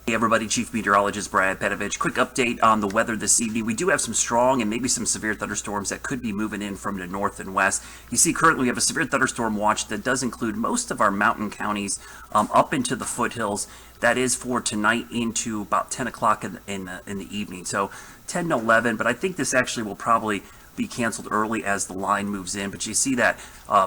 Hey everybody, Chief Meteorologist Brad Petovich. Quick update on the weather this evening. We do have some strong and maybe some severe thunderstorms that could be moving in from the north and west. You see currently we have a severe thunderstorm watch that does include most of our mountain counties up into the foothills. That is for tonight into about 10 o'clock in the evening. So 10 to 11, but I think this actually will probably be canceled early as the line moves in. But you see that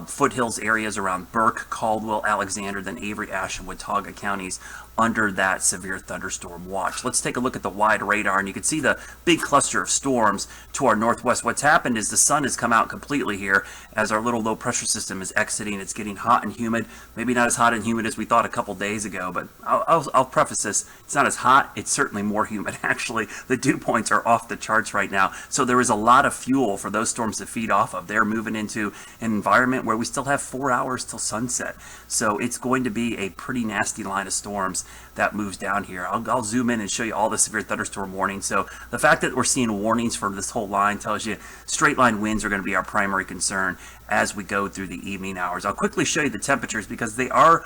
foothills areas around Burke, Caldwell, Alexander, then Avery, Ashe, and Watauga counties under that severe thunderstorm watch. Let's take a look at the wide radar, and you can see the big cluster of storms to our northwest. What's happened is the sun has come out completely here as our little low pressure system is exiting. It's getting hot and humid. Maybe not as hot and humid as we thought a couple days ago, but I'll preface this. It's not as hot. It's certainly more humid. Actually, the dew points are off the charts right now. So there is a lot of fuel for those storms to feed off of. They're moving into an environment where we still have 4 hours till sunset. So it's going to be a pretty nasty line of storms that moves down here. I'll zoom in and show you all the severe thunderstorm warnings. So the fact that we're seeing warnings for this whole line tells you straight line winds are going to be our primary concern as we go through the evening hours. I'll quickly show you the temperatures because they are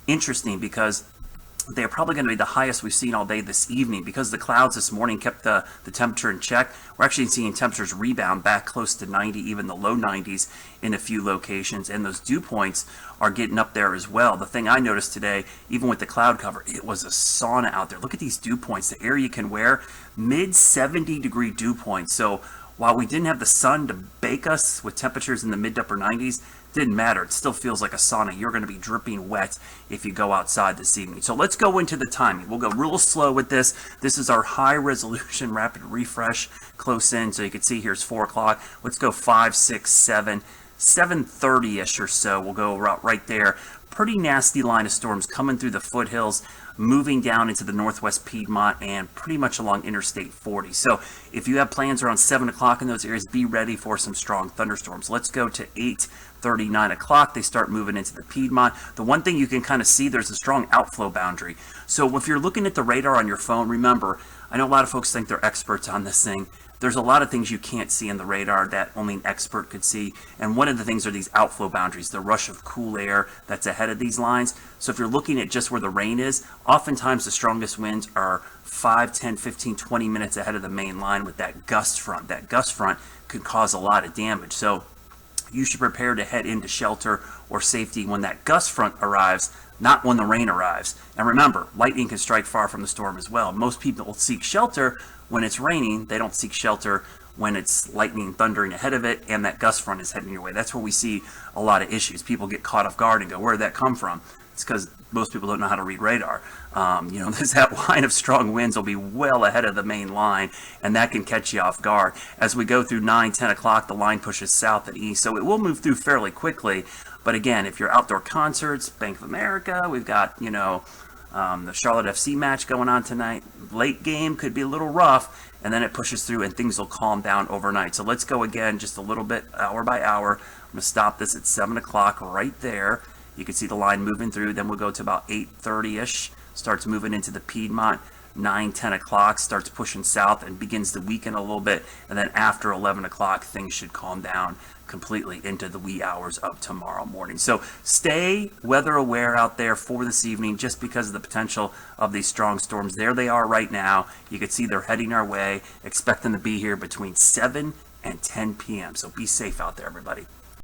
interesting, because they're probably going to be the highest we've seen all day this evening. Because the clouds this morning kept the temperature in check, we're actually seeing temperatures rebound back close to 90, even the low 90s in a few locations, and those dew points are getting up there as well. The thing I noticed today, even with the cloud cover, it was a sauna out there. Look at these dew points, the air you can wear, mid 70 degree dew points. So while we didn't have the sun to bake us with temperatures in the mid to upper 90s, didn't matter. It still feels like a sauna. You're going to be dripping wet if you go outside this evening. So let's go into the timing. We'll go real slow with this. This is our high resolution rapid refresh close in. So you can see here's 4 o'clock. Let's go 5, 6, 7, 7:30-ish or so. We'll go right there. Pretty nasty line of storms coming through the foothills, moving down into the northwest Piedmont and pretty much along Interstate 40. So if you have plans around 7 o'clock in those areas, be ready for some strong thunderstorms. Let's go to 8:30, 9 o'clock. They start moving into the Piedmont. The one thing you can kind of see, there's a strong outflow boundary. So if you're looking at the radar on your phone, remember, I know a lot of folks think they're experts on this thing. There's a lot of things you can't see in the radar that only an expert could see. And one of the things are these outflow boundaries, the rush of cool air that's ahead of these lines. So if you're looking at just where the rain is, oftentimes the strongest winds are 5, 10, 15, 20 minutes ahead of the main line with that gust front. That gust front could cause a lot of damage. So you should prepare to head into shelter or safety when that gust front arrives, not when the rain arrives. And remember, lightning can strike far from the storm as well. Most people will seek shelter when it's raining. They don't seek shelter when it's lightning thundering ahead of it and that gust front is heading your way. That's where we see a lot of issues. People get caught off guard and go, where did that come from? It's because most people don't know how to read radar. There's that line of strong winds will be well ahead of the main line, and that can catch you off guard. As we go through 9, 10 o'clock, the line pushes south and east, so it will move through fairly quickly. But again, if you're outdoor concerts, Bank of America, we've got, the Charlotte FC match going on tonight. Late game could be a little rough, and then it pushes through and things will calm down overnight. So let's go again just a little bit, hour by hour. I'm going to stop this at 7 o'clock right there. You can see the line moving through. Then we'll go to about 8:30-ish. Starts moving into the Piedmont. 9, 10 o'clock starts pushing south and begins to weaken a little bit. And then after 11 o'clock, things should calm down completely into the wee hours of tomorrow morning. So stay weather aware out there for this evening just because of the potential of these strong storms. There they are right now. You can see they're heading our way. Expect them to be here between 7 and 10 p.m. So be safe out there, everybody.